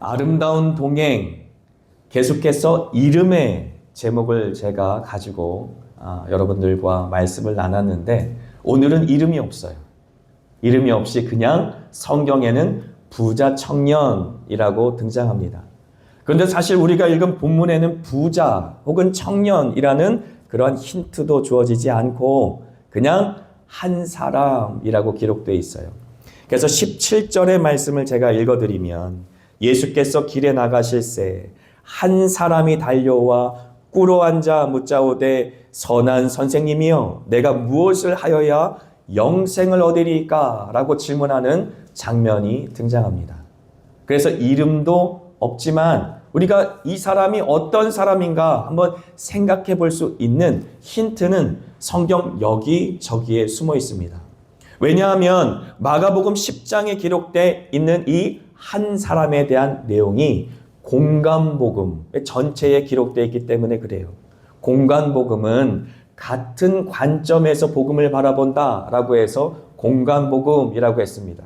아름다운 동행, 계속해서 이름의 제목을 제가 가지고 여러분들과 말씀을 나눴는데, 오늘은 이름이 없어요. 이름이 없이 그냥 성경에는 부자 청년이라고 등장합니다. 그런데 사실 우리가 읽은 본문에는 부자 혹은 청년이라는 그런 힌트도 주어지지 않고 그냥 한 사람이라고 기록되어 있어요. 그래서 17절의 말씀을 제가 읽어드리면, 예수께서 길에 나가실새 한 사람이 달려와 꿇어 앉아 묻자오되 선한 선생님이여 내가 무엇을 하여야 영생을 얻으리까? 라고 질문하는 장면이 등장합니다. 그래서 이름도 없지만 우리가 이 사람이 어떤 사람인가 한번 생각해 볼 수 있는 힌트는 성경 여기저기에 숨어 있습니다. 왜냐하면 마가복음 10장에 기록되어 있는 이 한 사람에 대한 내용이 공간복음 전체에 기록되어 있기 때문에 그래요. 공간복음은 같은 관점에서 복음을 바라본다 라고 해서 공간복음이라고 했습니다.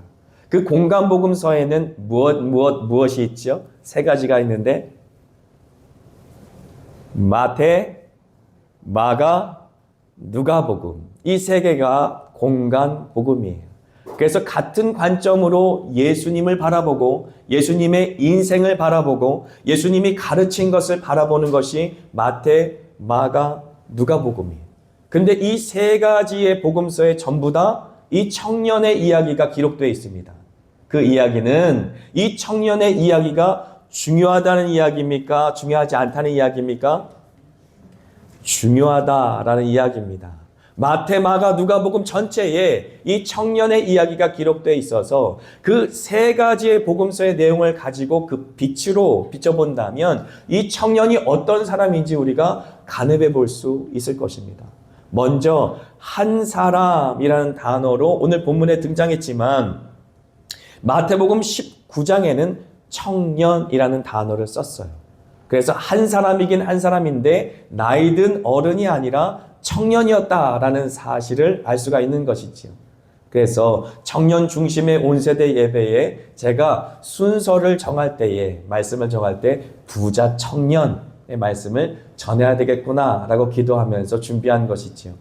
그 공간복음서에는 무엇이 있죠? 세 가지가 있는데, 마태, 마가, 누가복음, 이 세 개가 공간복음이에요. 그래서 같은 관점으로 예수님을 바라보고 예수님의 인생을 바라보고 예수님이 가르친 것을 바라보는 것이 마태, 마가, 누가복음이에요. 근데 이 세 가지의 복음서에 전부 다 이 청년의 이야기가 기록되어 있습니다. 그 이야기는 이 청년의 이야기가 중요하다는 이야기입니까? 중요하지 않다는 이야기입니까? 중요하다라는 이야기입니다. 마태, 마가, 누가복음 전체에 이 청년의 이야기가 기록되어 있어서 그 세 가지의 복음서의 내용을 가지고 그 빛으로 비춰본다면 이 청년이 어떤 사람인지 우리가 가늠해 볼 수 있을 것입니다. 먼저 한 사람이라는 단어로 오늘 본문에 등장했지만 마태복음 19장에는 청년이라는 단어를 썼어요. 그래서 한 사람이긴 한 사람인데 나이 든 어른이 아니라 청년이었다라는 사실을 알 수가 있는 것이지요. 그래서 청년 중심의 온세대 예배에 제가 순서를 정할 때에, 말씀을 정할 때 부자 청년의 말씀을 전해야 되겠구나라고 기도하면서 준비한 것이지요.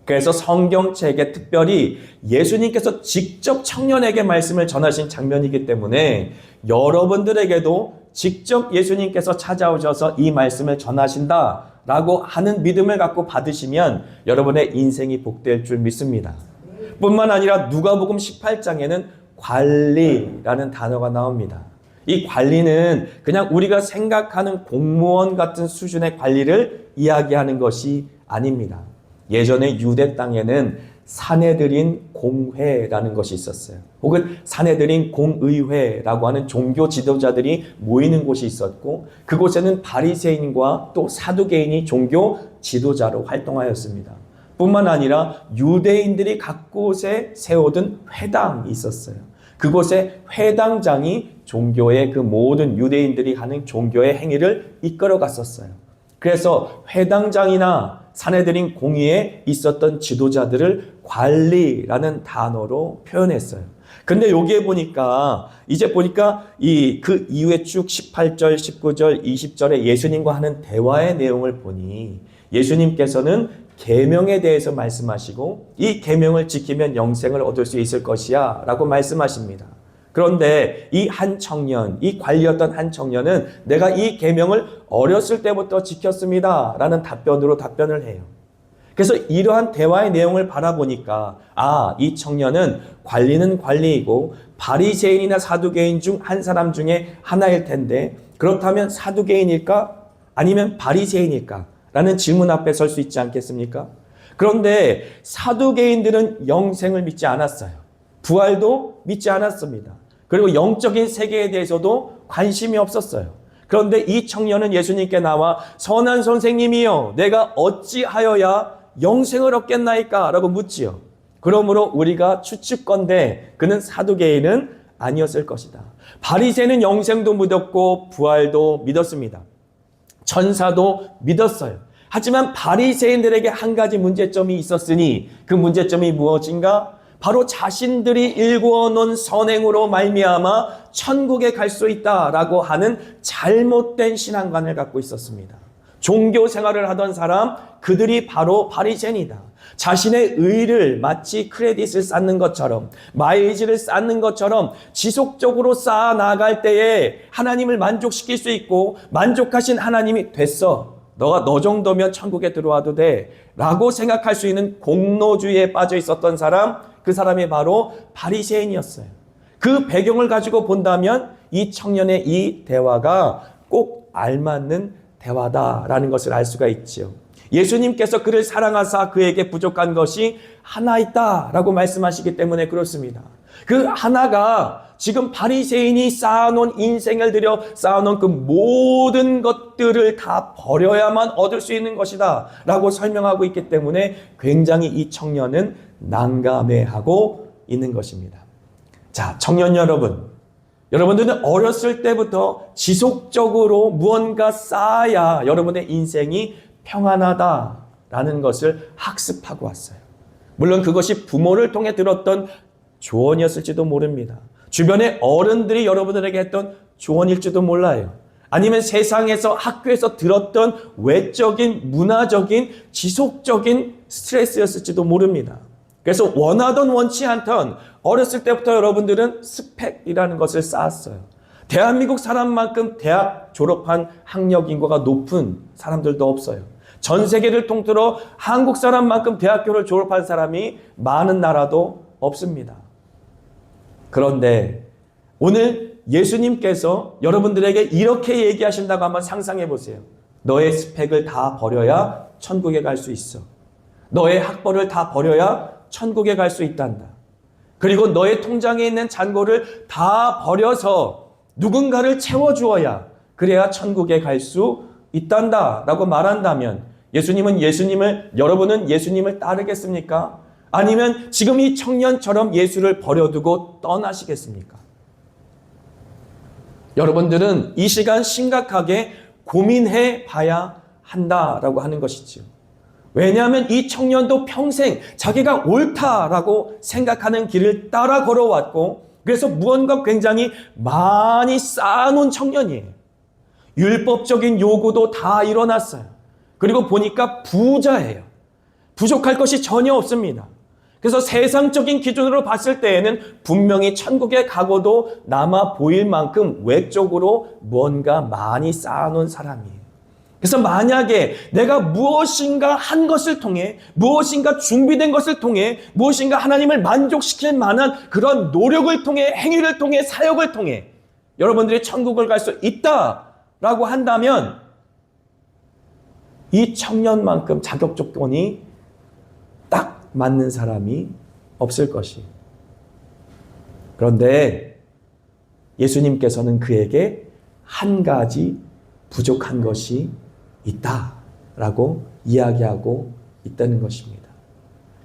그래서 성경책에 특별히 예수님께서 직접 청년에게 말씀을 전하신 장면이기 때문에 여러분들에게도 직접 예수님께서 찾아오셔서 이 말씀을 전하신다 라고 하는 믿음을 갖고 받으시면 여러분의 인생이 복될 줄 믿습니다. 뿐만 아니라 누가복음 18장에는 관리라는 단어가 나옵니다. 이 관리는 그냥 우리가 생각하는 공무원 같은 수준의 관리를 이야기하는 것이 아닙니다. 예전에 유대 땅에는 사내들인 공회라는 것이 있었어요. 혹은 사내들인 공의회라고 하는 종교 지도자들이 모이는 곳이 있었고, 그곳에는 바리새인과 또 사두개인이 종교 지도자로 활동하였습니다. 뿐만 아니라 유대인들이 각 곳에 세워둔 회당이 있었어요. 그곳에 회당장이 종교의 그 모든 유대인들이 하는 종교의 행위를 이끌어 갔었어요. 그래서 회당장이나 사내들인 공의에 있었던 지도자들을 관리라는 단어로 표현했어요. 근데 여기에 보니까 그 이후에 쭉 18절, 19절, 20절에 예수님과 하는 대화의 내용을 보니 예수님께서는 계명에 대해서 말씀하시고 이 계명을 지키면 영생을 얻을 수 있을 것이야 라고 말씀하십니다. 그런데 이 한 청년, 이 관리였던 한 청년은 내가 이 계명을 어렸을 때부터 지켰습니다 라는 답변을 해요. 그래서 이러한 대화의 내용을 바라보니까 이 청년은 관리는 관리이고 바리새인이나 사두개인 중 한 사람 중에 하나일 텐데, 그렇다면 사두개인일까? 아니면 바리새인일까? 라는 질문 앞에 설 수 있지 않겠습니까? 그런데 사두개인들은 영생을 믿지 않았어요. 부활도 믿지 않았습니다. 그리고 영적인 세계에 대해서도 관심이 없었어요. 그런데 이 청년은 예수님께 나와 선한 선생님이여 내가 어찌하여야 영생을 얻겠나이까? 라고 묻지요. 그러므로 우리가 추측건대 그는 사두개인은 아니었을 것이다. 바리새인은 영생도 믿었고 부활도 믿었습니다. 천사도 믿었어요. 하지만 바리새인들에게 한 가지 문제점이 있었으니 그 문제점이 무엇인가? 바로 자신들이 일구어 놓은 선행으로 말미암아 천국에 갈 수 있다라고 하는 잘못된 신앙관을 갖고 있었습니다. 종교 생활을 하던 사람, 그들이 바로 바리새인이다. 자신의 의를 마치 크레딧을 쌓는 것처럼, 마일리지를 쌓는 것처럼 지속적으로 쌓아 나갈 때에 하나님을 만족시킬 수 있고, 만족하신 하나님이 됐어, 너가 너 정도면 천국에 들어와도 돼 라고 생각할 수 있는 공로주의에 빠져 있었던 사람, 그 사람이 바로 바리새인이었어요. 그 배경을 가지고 본다면 이 청년의 이 대화가 꼭 알맞는 대화다라는 것을 알 수가 있지요. 예수님께서 그를 사랑하사 그에게 부족한 것이 하나 있다라고 말씀하시기 때문에 그렇습니다. 그 하나가 지금 바리새인이 쌓아놓은, 인생을 들여 쌓아놓은 그 모든 것들을 다 버려야만 얻을 수 있는 것이다 라고 설명하고 있기 때문에 굉장히 이 청년은 난감해하고 있는 것입니다. 자, 청년 여러분, 여러분들은 어렸을 때부터 지속적으로 무언가 쌓아야 여러분의 인생이 평안하다라는 것을 학습하고 왔어요. 물론 그것이 부모를 통해 들었던 조언이었을지도 모릅니다. 주변의 어른들이 여러분들에게 했던 조언일지도 몰라요. 아니면 세상에서, 학교에서 들었던 외적인, 문화적인, 지속적인 스트레스였을지도 모릅니다. 그래서 원하던 원치 않던 어렸을 때부터 여러분들은 스펙이라는 것을 쌓았어요. 대한민국 사람만큼 대학 졸업한 학력 인구가 높은 사람들도 없어요. 전 세계를 통틀어 한국 사람만큼 대학교를 졸업한 사람이 많은 나라도 없습니다. 그런데 오늘 예수님께서 여러분들에게 이렇게 얘기하신다고 한번 상상해 보세요. 너의 스펙을 다 버려야 천국에 갈 수 있어. 너의 학벌을 다 버려야 천국에 갈 수 있단다. 그리고 너의 통장에 있는 잔고를 다 버려서 누군가를 채워주어야, 그래야 천국에 갈 수 있단다 라고 말한다면 여러분은 예수님을 따르겠습니까? 아니면 지금 이 청년처럼 예수를 버려두고 떠나시겠습니까? 여러분들은 이 시간 심각하게 고민해 봐야 한다라고 하는 것이죠. 왜냐하면 이 청년도 평생 자기가 옳다라고 생각하는 길을 따라 걸어왔고, 그래서 무언가 굉장히 많이 쌓아놓은 청년이에요. 율법적인 요구도 다 일어났어요. 그리고 보니까 부자예요. 부족할 것이 전혀 없습니다. 그래서 세상적인 기준으로 봤을 때에는 분명히 천국에 가고도 남아 보일 만큼 외적으로 무언가 많이 쌓아놓은 사람이에요. 그래서 만약에 내가 무엇인가 한 것을 통해, 무엇인가 준비된 것을 통해, 무엇인가 하나님을 만족시킬 만한 그런 노력을 통해, 행위를 통해, 사역을 통해 여러분들이 천국을 갈 수 있다라고 한다면 이 청년만큼 자격 조건이 딱 맞는 사람이 없을 것이에요. 그런데 예수님께서는 그에게 한 가지 부족한 것이 있다라고 이야기하고 있다는 것입니다.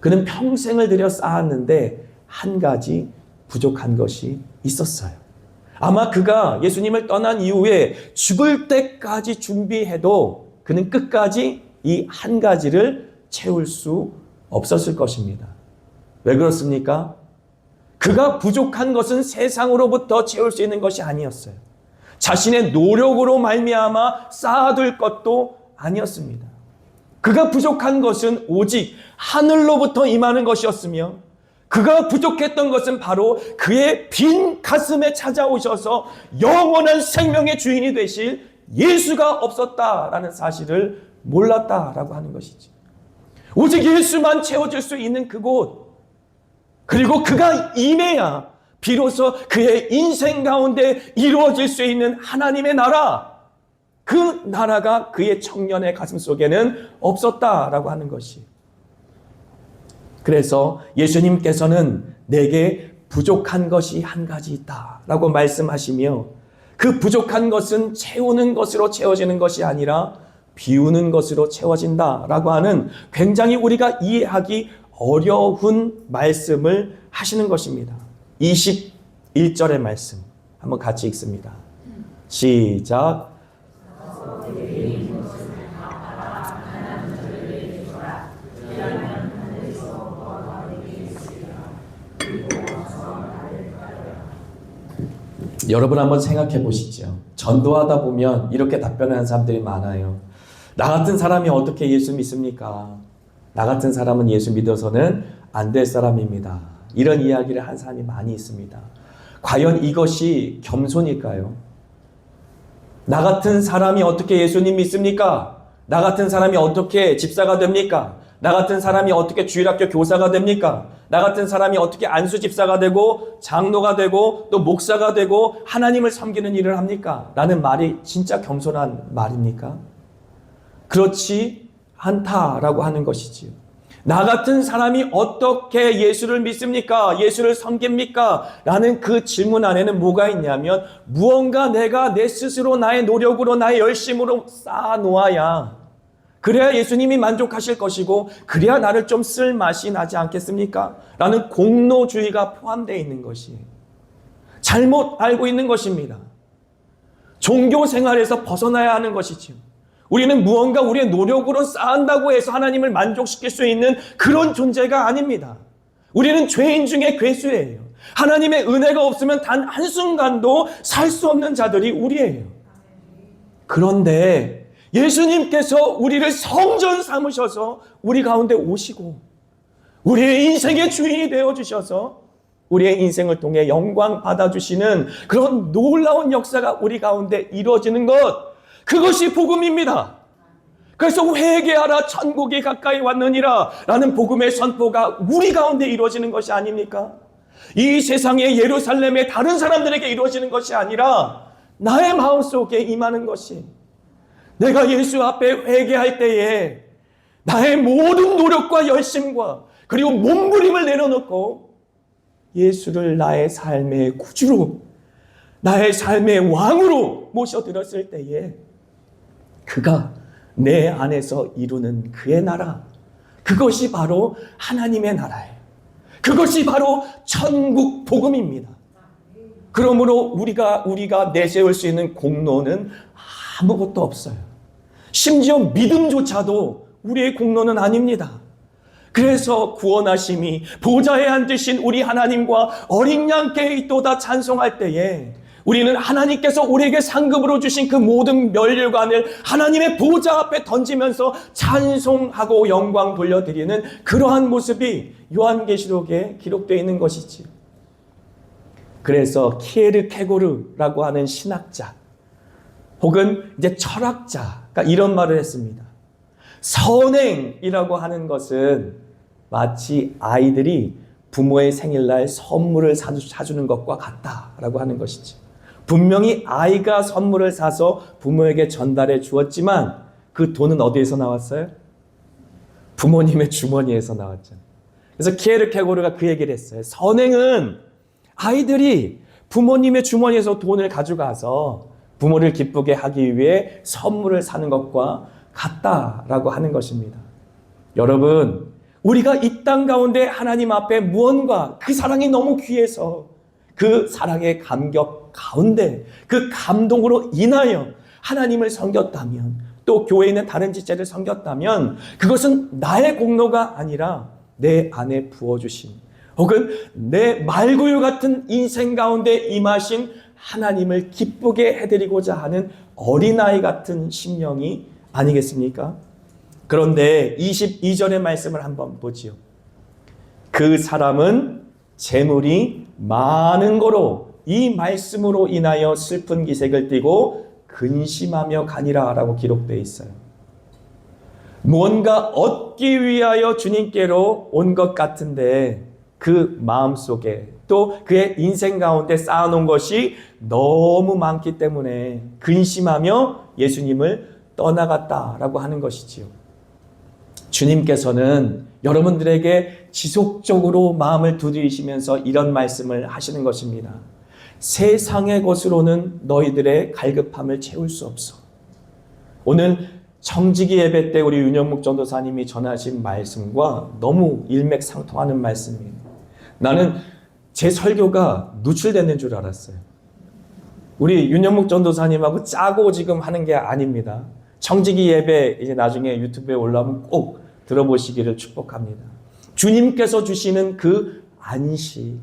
그는 평생을 들여 쌓았는데 한 가지 부족한 것이 있었어요. 아마 그가 예수님을 떠난 이후에 죽을 때까지 준비해도 그는 끝까지 이 한 가지를 채울 수 없었을 것입니다. 왜 그렇습니까? 그가 부족한 것은 세상으로부터 채울 수 있는 것이 아니었어요. 자신의 노력으로 말미암아 쌓아둘 것도 아니었습니다. 그가 부족한 것은 오직 하늘로부터 임하는 것이었으며, 그가 부족했던 것은 바로 그의 빈 가슴에 찾아오셔서 영원한 생명의 주인이 되실 예수가 없었다라는 사실을 몰랐다라고 하는 것이지. 오직 예수만 채워줄 수 있는 그곳, 그리고 그가 임해야 비로소 그의 인생 가운데 이루어질 수 있는 하나님의 나라, 그 나라가 그의 청년의 가슴 속에는 없었다라고 하는 것이. 그래서 예수님께서는 내게 부족한 것이 한 가지 있다라고 말씀하시며, 그 부족한 것은 채우는 것으로 채워지는 것이 아니라 비우는 것으로 채워진다라고 하는 굉장히 우리가 이해하기 어려운 말씀을 하시는 것입니다. 21절의 말씀 한번 같이 읽습니다. 시작. 여러분 한번 생각해 보시죠. 전도하다 보면 이렇게 답변하는 사람들이 많아요. 나 같은 사람이 어떻게 예수 믿습니까? 나 같은 사람은 예수 믿어서는 안 될 사람입니다. 이런 이야기를 한 사람이 많이 있습니다. 과연 이것이 겸손일까요? 나 같은 사람이 어떻게 예수님 믿습니까? 나 같은 사람이 어떻게 집사가 됩니까? 나 같은 사람이 어떻게 주일학교 교사가 됩니까? 나 같은 사람이 어떻게 안수 집사가 되고 장로가 되고 또 목사가 되고 하나님을 섬기는 일을 합니까? 라는 말이 진짜 겸손한 말입니까? 그렇지 않다라고 하는 것이지요. 나 같은 사람이 어떻게 예수를 믿습니까? 예수를 섬깁니까? 라는 그 질문 안에는 뭐가 있냐면 무언가 내가 내 스스로 나의 노력으로 나의 열심으로 쌓아놓아야 그래야 예수님이 만족하실 것이고 그래야 나를 좀 쓸 맛이 나지 않겠습니까? 라는 공로주의가 포함되어 있는 것이 잘못 알고 있는 것입니다. 종교 생활에서 벗어나야 하는 것이지요. 우리는 무언가 우리의 노력으로 쌓은다고 해서 하나님을 만족시킬 수 있는 그런 존재가 아닙니다. 우리는 죄인 중에 괴수예요. 하나님의 은혜가 없으면 단 한순간도 살 수 없는 자들이 우리예요. 그런데 예수님께서 우리를 성전 삼으셔서 우리 가운데 오시고 우리의 인생의 주인이 되어주셔서 우리의 인생을 통해 영광 받아주시는 그런 놀라운 역사가 우리 가운데 이루어지는 것, 그것이 복음입니다. 그래서 회개하라 천국이 가까이 왔느니라 라는 복음의 선포가 우리 가운데 이루어지는 것이 아닙니까? 이 세상의 예루살렘의 다른 사람들에게 이루어지는 것이 아니라 나의 마음속에 임하는 것이, 내가 예수 앞에 회개할 때에 나의 모든 노력과 열심과 그리고 몸부림을 내려놓고 예수를 나의 삶의 구주로, 나의 삶의 왕으로 모셔드렸을 때에 그가 내 안에서 이루는 그의 나라, 그것이 바로 하나님의 나라예요. 그것이 바로 천국 복음입니다. 그러므로 우리가 내세울 수 있는 공로는 아무것도 없어요. 심지어 믿음조차도 우리의 공로는 아닙니다. 그래서 구원하심이 보좌에 앉으신 우리 하나님과 어린 양께 있도다 찬송할 때에 우리는 하나님께서 우리에게 상급으로 주신 그 모든 멸류관을 하나님의 보좌 앞에 던지면서 찬송하고 영광 돌려드리는 그러한 모습이 요한계시록에 기록되어 있는 것이지요. 그래서 키에르케고르라고 하는 신학자 혹은 이제 철학자가 이런 말을 했습니다. 선행이라고 하는 것은 마치 아이들이 부모의 생일날 선물을 사주는 것과 같다라고 하는 것이죠. 분명히 아이가 선물을 사서 부모에게 전달해 주었지만 그 돈은 어디에서 나왔어요? 부모님의 주머니에서 나왔잖아요. 그래서 키에르케고르가 그 얘기를 했어요. 선행은 아이들이 부모님의 주머니에서 돈을 가져가서 부모를 기쁘게 하기 위해 선물을 사는 것과 같다라고 하는 것입니다. 여러분, 우리가 이 땅 가운데 하나님 앞에 무언가 그 사랑이 너무 귀해서 그 사랑의 감격 가운데 그 감동으로 인하여 하나님을 섬겼다면, 또 교회에 있는 다른 지체를 섬겼다면 그것은 나의 공로가 아니라 내 안에 부어주신 혹은 내 말구유 같은 인생 가운데 임하신 하나님을 기쁘게 해드리고자 하는 어린아이 같은 심령이 아니겠습니까? 그런데 22절의 말씀을 한번 보지요. 그 사람은 재물이 많은 거로 이 말씀으로 인하여 슬픈 기색을 띠고 근심하며 가니라 라고 기록되어 있어요. 무언가 얻기 위하여 주님께로 온 것 같은데 그 마음속에 또 그의 인생 가운데 쌓아놓은 것이 너무 많기 때문에 근심하며 예수님을 떠나갔다라고 하는 것이지요. 주님께서는 여러분들에게 지속적으로 마음을 두드리시면서 이런 말씀을 하시는 것입니다. 세상의 것으로는 너희들의 갈급함을 채울 수 없어. 오늘 청지기 예배 때 우리 윤영묵 전도사님이 전하신 말씀과 너무 일맥상통하는 말씀이에요. 나는 제 설교가 누출되는 줄 알았어요. 우리 윤영묵 전도사님하고 짜고 지금 하는 게 아닙니다. 청지기 예배 이제 나중에 유튜브에 올라오면 꼭 들어보시기를 축복합니다. 주님께서 주시는 그 안식,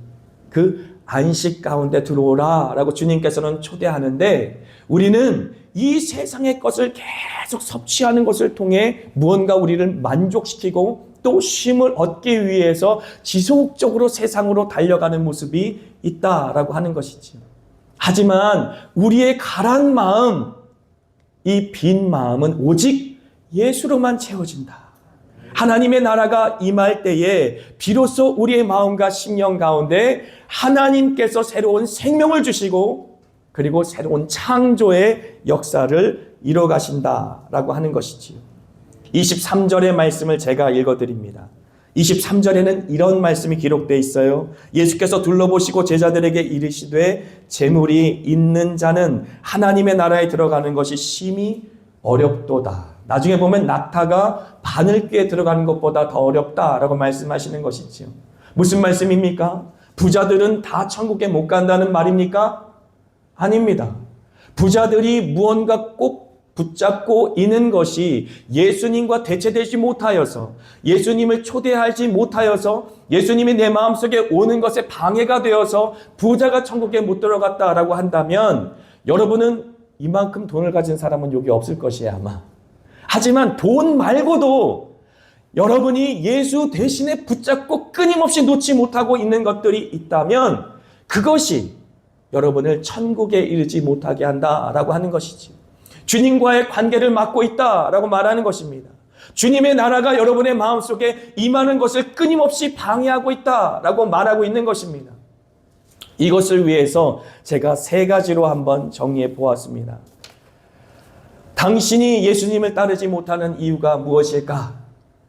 그 안식 가운데 들어오라 라고 주님께서는 초대하는데, 우리는 이 세상의 것을 계속 섭취하는 것을 통해 무언가 우리를 만족시키고 또 쉼을 얻기 위해서 지속적으로 세상으로 달려가는 모습이 있다라고 하는 것이지요. 하지만 우리의 가란 마음, 이 빈 마음은 오직 예수로만 채워진다. 하나님의 나라가 임할 때에 비로소 우리의 마음과 심령 가운데 하나님께서 새로운 생명을 주시고 그리고 새로운 창조의 역사를 이뤄가신다라고 하는 것이지요. 23절의 말씀을 제가 읽어드립니다. 23절에는 이런 말씀이 기록되어 있어요. 예수께서 둘러보시고 제자들에게 이르시되 재물이 있는 자는 하나님의 나라에 들어가는 것이 심히 어렵도다. 나중에 보면 낙타가 바늘귀에 들어가는 것보다 더 어렵다라고 말씀하시는 것이지요. 무슨 말씀입니까? 부자들은 다 천국에 못 간다는 말입니까? 아닙니다. 부자들이 무언가 꼭 붙잡고 있는 것이 예수님과 대체되지 못하여서, 예수님을 초대하지 못하여서, 예수님이 내 마음속에 오는 것에 방해가 되어서 부자가 천국에 못 들어갔다라고 한다면, 여러분은 이만큼 돈을 가진 사람은 여기 없을 것이에요, 아마. 하지만 돈 말고도 여러분이 예수 대신에 붙잡고 끊임없이 놓지 못하고 있는 것들이 있다면 그것이 여러분을 천국에 이르지 못하게 한다라고 하는 것이지. 주님과의 관계를 막고 있다라고 말하는 것입니다. 주님의 나라가 여러분의 마음속에 임하는 것을 끊임없이 방해하고 있다라고 말하고 있는 것입니다. 이것을 위해서 제가 3가지로 한번 정리해 보았습니다. 당신이 예수님을 따르지 못하는 이유가 무엇일까?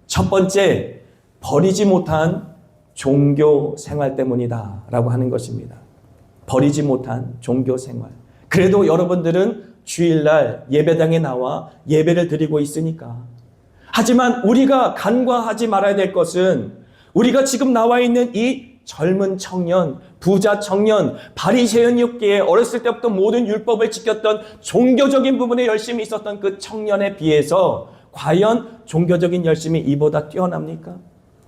첫 번째, 버리지 못한 종교 생활 때문이다 라고 하는 것입니다. 버리지 못한 종교 생활. 그래도 여러분들은 주일날 예배당에 나와 예배를 드리고 있으니까. 하지만 우리가 간과하지 말아야 될 것은, 우리가 지금 나와 있는 이 젊은 청년, 부자 청년, 바리새인이었기에 어렸을 때부터 모든 율법을 지켰던 종교적인 부분에 열심히 있었던 그 청년에 비해서 과연 종교적인 열심이 이보다 뛰어납니까?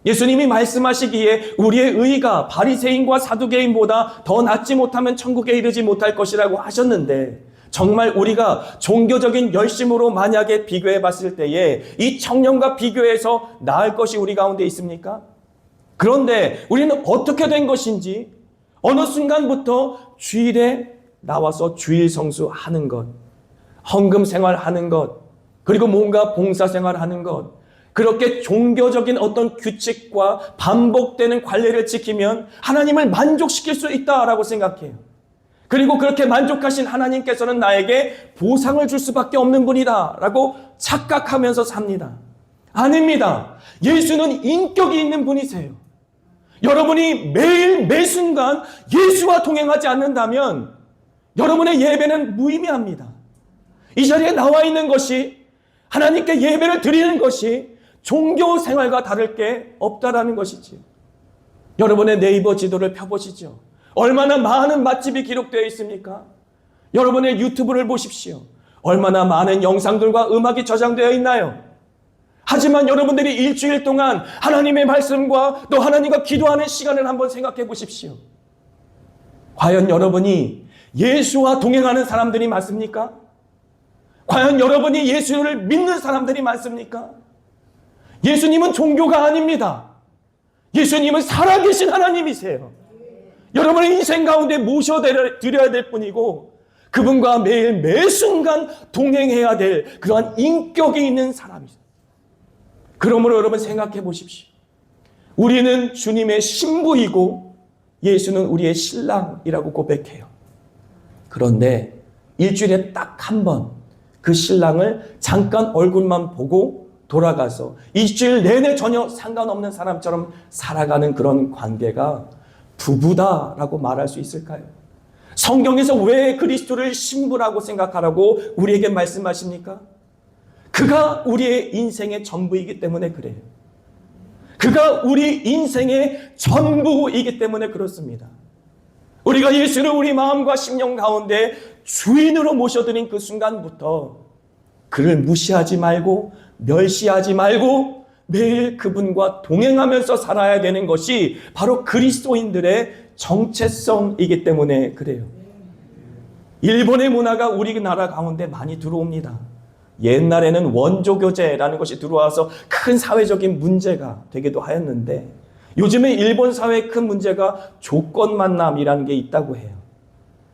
예수님이 말씀하시기에 우리의 의가 바리새인과 사두개인보다 더 낫지 못하면 천국에 이르지 못할 것이라고 하셨는데, 정말 우리가 종교적인 열심으로 만약에 비교해 봤을 때에 이 청년과 비교해서 나을 것이 우리 가운데 있습니까? 그런데 우리는 어떻게 된 것인지, 어느 순간부터 주일에 나와서 주일 성수하는 것, 헌금 생활하는 것, 그리고 뭔가 봉사 생활하는 것, 그렇게 종교적인 어떤 규칙과 반복되는 관례를 지키면 하나님을 만족시킬 수 있다라고 생각해요. 그리고 그렇게 만족하신 하나님께서는 나에게 보상을 줄 수밖에 없는 분이다라고 착각하면서 삽니다. 아닙니다. 예수는 인격이 있는 분이세요. 여러분이 매일 매 순간 예수와 동행하지 않는다면 여러분의 예배는 무의미합니다. 이 자리에 나와 있는 것이, 하나님께 예배를 드리는 것이 종교 생활과 다를 게 없다라는 것이지요. 여러분의 네이버 지도를 펴보시죠. 얼마나 많은 맛집이 기록되어 있습니까? 여러분의 유튜브를 보십시오. 얼마나 많은 영상들과 음악이 저장되어 있나요? 하지만 여러분들이 일주일 동안 하나님의 말씀과 또 하나님과 기도하는 시간을 한번 생각해 보십시오. 과연 여러분이 예수와 동행하는 사람들이 많습니까? 과연 여러분이 예수를 믿는 사람들이 많습니까? 예수님은 종교가 아닙니다. 예수님은 살아계신 하나님이세요. 여러분의 인생 가운데 모셔드려야 될 뿐이고, 그분과 매일 매 순간 동행해야 될 그러한 인격이 있는 사람이세요. 그러므로 여러분 생각해 보십시오. 우리는 주님의 신부이고 예수는 우리의 신랑이라고 고백해요. 그런데 일주일에 딱 한 번 그 신랑을 잠깐 얼굴만 보고 돌아가서 일주일 내내 전혀 상관없는 사람처럼 살아가는 그런 관계가 부부다라고 말할 수 있을까요? 성경에서 왜 그리스도를 신부라고 생각하라고 우리에게 말씀하십니까? 그가 우리의 인생의 전부이기 때문에 그래요. 그가 우리 인생의 전부이기 때문에 그렇습니다. 우리가 예수를 우리 마음과 심령 가운데 주인으로 모셔드린 그 순간부터 그를 무시하지 말고 멸시하지 말고 매일 그분과 동행하면서 살아야 되는 것이 바로 그리스도인들의 정체성이기 때문에 그래요. 일본의 문화가 우리나라 가운데 많이 들어옵니다. 옛날에는 원조교제라는 것이 들어와서 큰 사회적인 문제가 되기도 하였는데 요즘에 일본 사회의 큰 문제가 조건만남이라는 게 있다고 해요.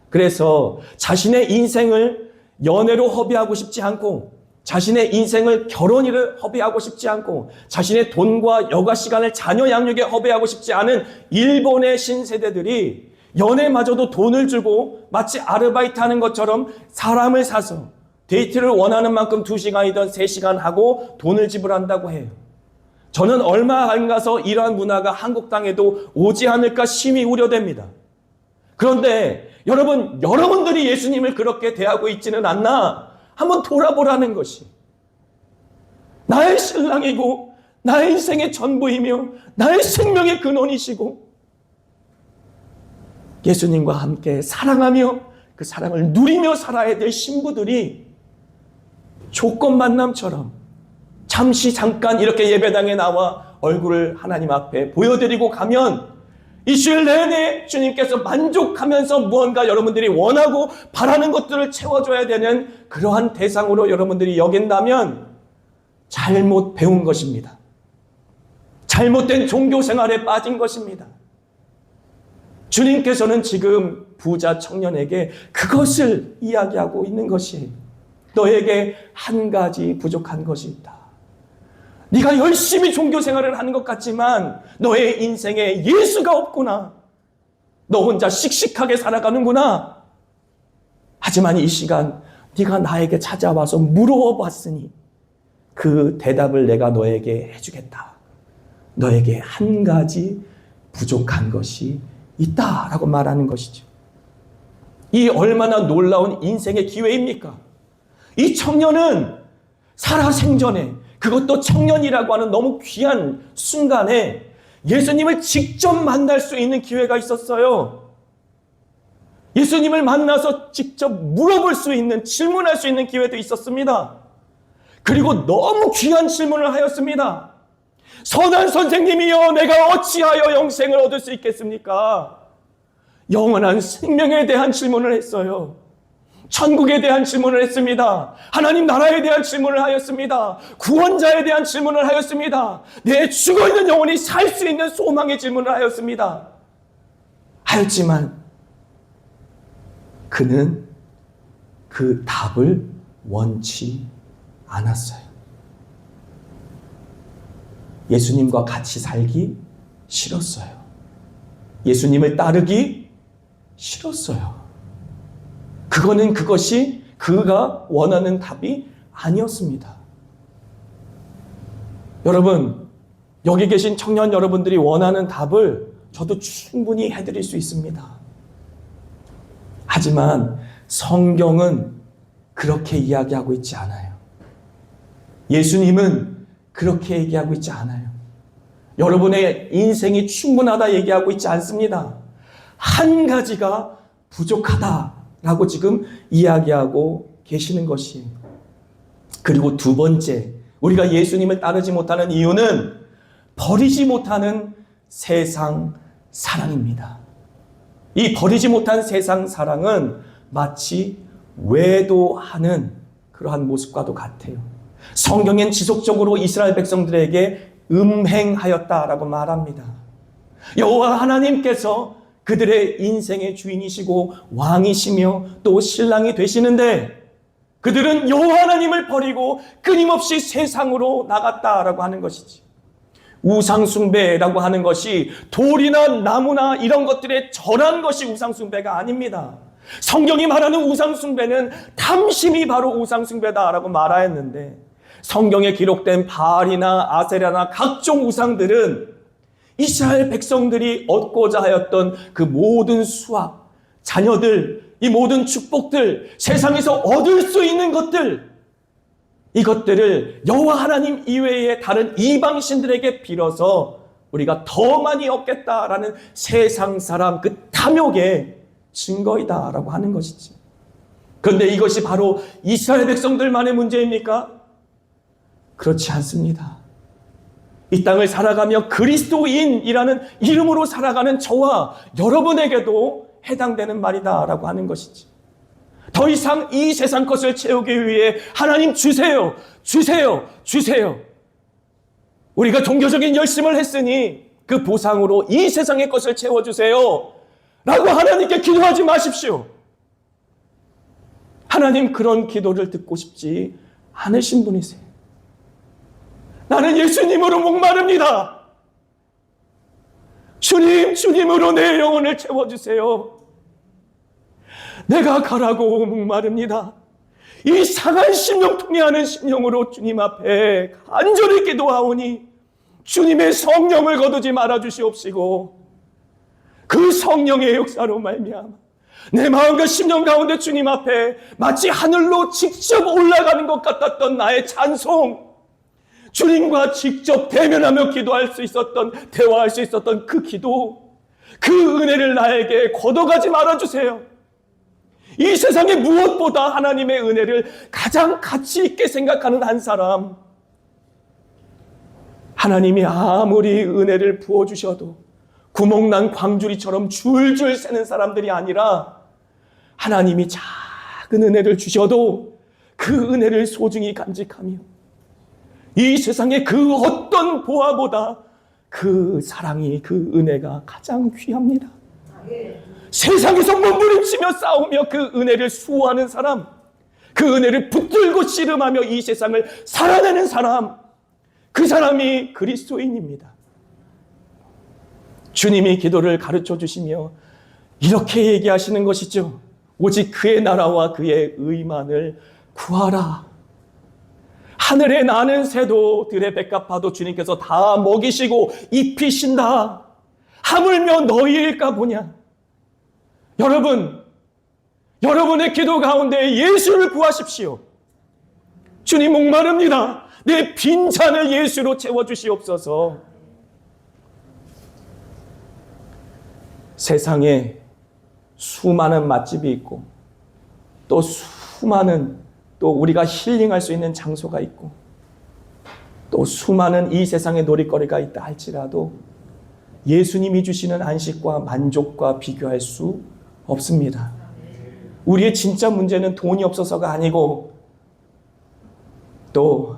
그래서 자신의 인생을 연애로 허비하고 싶지 않고 자신의 인생을 결혼을 허비하고 싶지 않고 자신의 돈과 여가 시간을 자녀 양육에 허비하고 싶지 않은 일본의 신세대들이 연애마저도 돈을 주고 마치 아르바이트 하는 것처럼 사람을 사서 데이트를 원하는 만큼 2시간이든 3시간 하고 돈을 지불한다고 해요. 저는 얼마 안 가서 이러한 문화가 한국 땅에도 오지 않을까 심히 우려됩니다. 그런데 여러분들이 예수님을 그렇게 대하고 있지는 않나? 한번 돌아보라는 것이. 나의 신랑이고 나의 인생의 전부이며 나의 생명의 근원이시고 예수님과 함께 사랑하며 그 사랑을 누리며 살아야 될 신부들이 조건 만남처럼 잠깐 이렇게 예배당에 나와 얼굴을 하나님 앞에 보여드리고 가면 일주일 내내 주님께서 만족하면서 무언가 여러분들이 원하고 바라는 것들을 채워줘야 되는 그러한 대상으로 여러분들이 여긴다면 잘못 배운 것입니다. 잘못된 종교 생활에 빠진 것입니다. 주님께서는 지금 부자 청년에게 그것을 이야기하고 있는 것이 너에게 한 가지 부족한 것이 있다. 네가 열심히 종교 생활을 하는 것 같지만 너의 인생에 예수가 없구나. 너 혼자 씩씩하게 살아가는구나. 하지만 이 시간 네가 나에게 찾아와서 물어봤으니 그 대답을 내가 너에게 해주겠다. 너에게 한 가지 부족한 것이 있다라고 말하는 것이죠. 이 얼마나 놀라운 인생의 기회입니까? 이 청년은 살아생전에 그것도 청년이라고 하는 너무 귀한 순간에 예수님을 직접 만날 수 있는 기회가 있었어요. 예수님을 만나서 직접 물어볼 수 있는, 질문할 수 있는 기회도 있었습니다. 그리고 너무 귀한 질문을 하였습니다. 선한 선생님이여, 내가 어찌하여 영생을 얻을 수 있겠습니까? 영원한 생명에 대한 질문을 했어요. 천국에 대한 질문을 했습니다. 하나님 나라에 대한 질문을 하였습니다. 구원자에 대한 질문을 하였습니다. 내 죽어있는 영혼이 살 수 있는 소망의 질문을 하였습니다. 하였지만 그는 그 답을 원치 않았어요. 예수님과 같이 살기 싫었어요. 예수님을 따르기 싫었어요. 그것이 그가 원하는 답이 아니었습니다. 여러분, 여기 계신 청년 여러분들이 원하는 답을 저도 충분히 해드릴 수 있습니다. 하지만 성경은 그렇게 이야기하고 있지 않아요. 예수님은 그렇게 얘기하고 있지 않아요. 여러분의 인생이 충분하다 얘기하고 있지 않습니다. 한 가지가 부족하다라고 지금 이야기하고 계시는 것이에요. 그리고 두 번째, 우리가 예수님을 따르지 못하는 이유는 버리지 못하는 세상 사랑입니다. 이 버리지 못한 세상 사랑은 마치 외도하는 그러한 모습과도 같아요. 성경엔 지속적으로 이스라엘 백성들에게 음행하였다라고 말합니다. 여호와 하나님께서 그들의 인생의 주인이시고 왕이시며 또 신랑이 되시는데 그들은 여호와 하나님을 버리고 끊임없이 세상으로 나갔다라고 하는 것이지. 우상숭배라고 하는 것이 돌이나 나무나 이런 것들에 절한 것이 우상숭배가 아닙니다. 성경이 말하는 우상숭배는 탐심이 바로 우상숭배다라고 말하였는데 성경에 기록된 바알이나 아세라나 각종 우상들은 이스라엘 백성들이 얻고자 하였던 그 모든 수확, 자녀들, 이 모든 축복들, 세상에서 얻을 수 있는 것들, 이것들을 여호와 하나님 이외의 다른 이방신들에게 빌어서 우리가 더 많이 얻겠다라는 세상 사람 그 탐욕의 증거이다라고 하는 것이지. 그런데 이것이 바로 이스라엘 백성들만의 문제입니까? 그렇지 않습니다. 이 땅을 살아가며 그리스도인이라는 이름으로 살아가는 저와 여러분에게도 해당되는 말이다라고 하는 것이지. 더 이상 이 세상 것을 채우기 위해 하나님 주세요, 주세요, 주세요. 우리가 종교적인 열심을 했으니 그 보상으로 이 세상의 것을 채워주세요 라고 하나님께 기도하지 마십시오. 하나님 그런 기도를 듣고 싶지 않으신 분이세요. 나는 예수님으로 목마릅니다. 주님, 주님으로 내 영혼을 채워주세요. 내가 가라고 목마릅니다. 이 상한 심령 통해하는 심령으로 주님 앞에 간절히 기도하오니 주님의 성령을 거두지 말아 주시옵시고 그 성령의 역사로 말미암아 내 마음과 심령 가운데 주님 앞에 마치 하늘로 직접 올라가는 것 같았던 나의 찬송, 주님과 직접 대면하며 기도할 수 있었던, 대화할 수 있었던 그 기도, 그 은혜를 나에게 걷어가지 말아주세요. 이 세상에 무엇보다 하나님의 은혜를 가장 가치 있게 생각하는 한 사람, 하나님이 아무리 은혜를 부어주셔도 구멍난 광주리처럼 줄줄 새는 사람들이 아니라 하나님이 작은 은혜를 주셔도 그 은혜를 소중히 간직하며 이 세상의 그 어떤 보화보다 그 사랑이, 그 은혜가 가장 귀합니다. 세상에서 몸부림치며 싸우며 그 은혜를 수호하는 사람, 그 은혜를 붙들고 씨름하며 이 세상을 살아내는 사람, 그 사람이 그리스도인입니다. 주님이 기도를 가르쳐 주시며 이렇게 얘기하시는 것이죠. 오직 그의 나라와 그의 의만을 구하라. 하늘에 나는 새도 들의 뱃값파도 주님께서 다 먹이시고 입히신다. 하물며 너희일까 보냐. 여러분, 여러분의 기도 가운데 예수를 구하십시오. 주님 목마릅니다. 내 빈잔을 예수로 채워주시옵소서. 세상에 수많은 맛집이 있고 또 수많은 또 우리가 힐링할 수 있는 장소가 있고 또 수많은 이 세상의 놀이거리가 있다 할지라도 예수님이 주시는 안식과 만족과 비교할 수 없습니다. 우리의 진짜 문제는 돈이 없어서가 아니고 또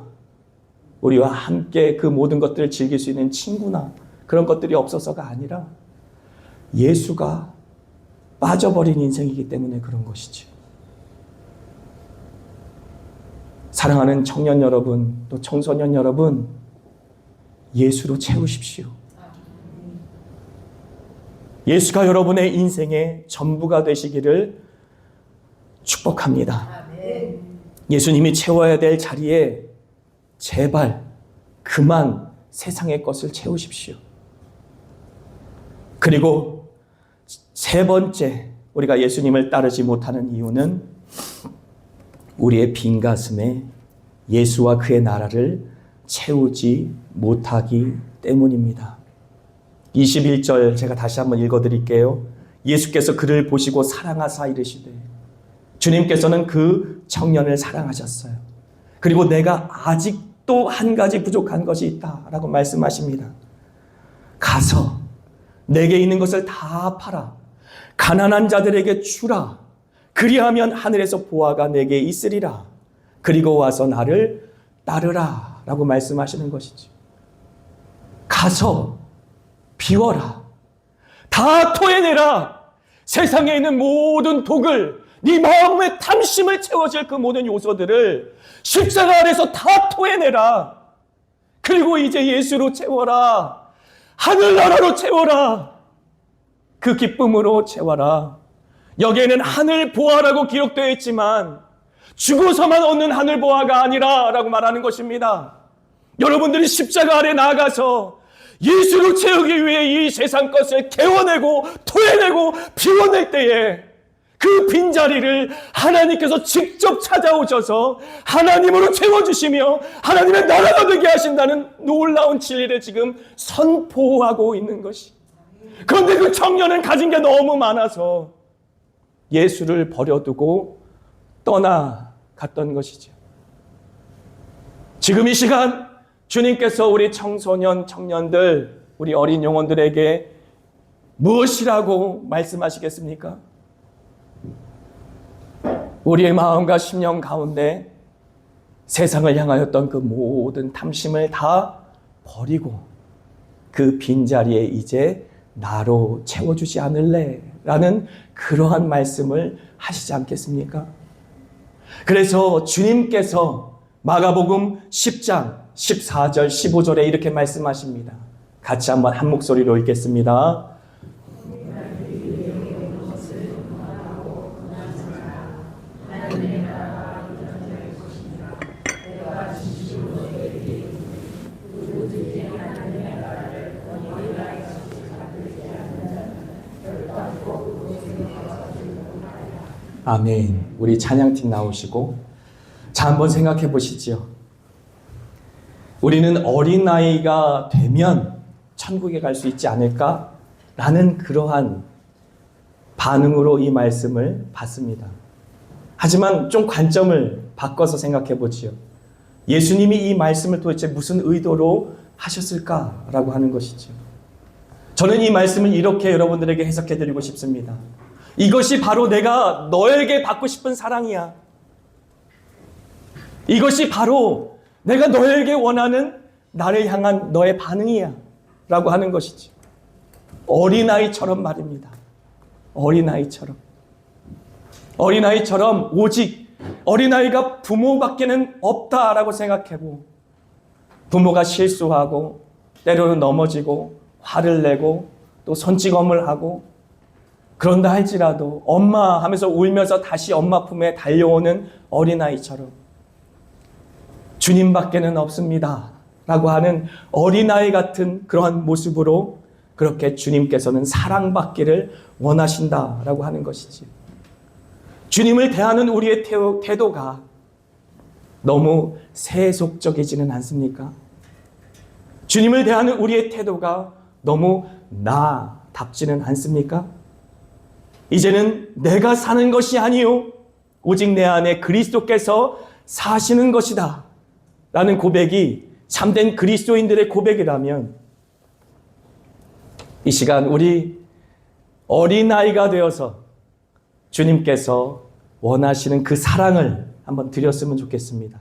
우리와 함께 그 모든 것들을 즐길 수 있는 친구나 그런 것들이 없어서가 아니라 예수가 빠져버린 인생이기 때문에 그런 것이죠. 사랑하는 청년 여러분, 또 청소년 여러분, 예수로 채우십시오. 예수가 여러분의 인생의 전부가 되시기를 축복합니다. 예수님이 채워야 될 자리에 제발 그만 세상의 것을 채우십시오. 그리고 세 번째, 우리가 예수님을 따르지 못하는 이유는 우리의 빈 가슴에 예수와 그의 나라를 채우지 못하기 때문입니다. 21절 제가 다시 한번 읽어드릴게요. 예수께서 그를 보시고 사랑하사 이르시되, 주님께서는 그 청년을 사랑하셨어요. 그리고 내가 아직도 한 가지 부족한 것이 있다라고 말씀하십니다. 가서 내게 있는 것을 다 팔아 가난한 자들에게 주라. 그리하면 하늘에서 보화가 내게 있으리라. 그리고 와서 나를 따르라 라고 말씀하시는 것이죠. 가서 비워라. 다 토해내라. 세상에 있는 모든 독을, 네 마음의 탐심을 채워줄 그 모든 요소들을 십자가 아래서 다 토해내라. 그리고 이제 예수로 채워라. 하늘나라로 채워라. 그 기쁨으로 채워라. 여기에는 하늘 보화라고 기록되어 있지만 죽어서만 얻는 하늘 보화가 아니라 라고 말하는 것입니다. 여러분들이 십자가 아래 나아가서 예수로 채우기 위해 이 세상 것을 개워내고 토해내고 비워낼 때에 그 빈자리를 하나님께서 직접 찾아오셔서 하나님으로 채워주시며 하나님의 나라가 되게 하신다는 놀라운 진리를 지금 선포하고 있는 것이. 그런데 그 청년은 가진 게 너무 많아서 예수를 버려두고 떠나갔던 것이죠. 지금 이 시간 주님께서 우리 청소년, 청년들, 우리 어린 영혼들에게 무엇이라고 말씀하시겠습니까? 우리의 마음과 심령 가운데 세상을 향하였던 그 모든 탐심을 다 버리고 그 빈자리에 이제 나로 채워주지 않을래? 라는 그러한 말씀을 하시지 않겠습니까? 그래서 주님께서 마가복음 10장 14절 15절에 이렇게 말씀하십니다. 같이 한번 한 목소리로 읽겠습니다. 아멘. 우리 찬양팀 나오시고 자 한번 생각해 보시죠. 우리는 어린아이가 되면 천국에 갈 수 있지 않을까라는 그러한 반응으로 이 말씀을 받습니다. 하지만 좀 관점을 바꿔서 생각해 보지요. 예수님이 이 말씀을 도대체 무슨 의도로 하셨을까라고 하는 것이죠. 저는 이 말씀을 이렇게 여러분들에게 해석해 드리고 싶습니다. 이것이 바로 내가 너에게 받고 싶은 사랑이야. 이것이 바로 내가 너에게 원하는 나를 향한 너의 반응이야. 라고 하는 것이죠. 어린아이처럼 말입니다. 어린아이처럼. 어린아이처럼 오직 어린아이가 부모밖에는 없다라고 생각하고 부모가 실수하고 때로는 넘어지고 화를 내고 또 손찌검을 하고 그런다 할지라도 엄마 하면서 울면서 다시 엄마 품에 달려오는 어린아이처럼 주님밖에는 없습니다 라고 하는 어린아이 같은 그러한 모습으로 그렇게 주님께서는 사랑받기를 원하신다라고 하는 것이지. 주님을 대하는 우리의 태도가 너무 세속적이지는 않습니까? 주님을 대하는 우리의 태도가 너무 나답지는 않습니까? 이제는 내가 사는 것이 아니요 오직 내 안에 그리스도께서 사시는 것이다 라는 고백이 참된 그리스도인들의 고백이라면 이 시간 우리 어린아이가 되어서 주님께서 원하시는 그 사랑을 한번 드렸으면 좋겠습니다.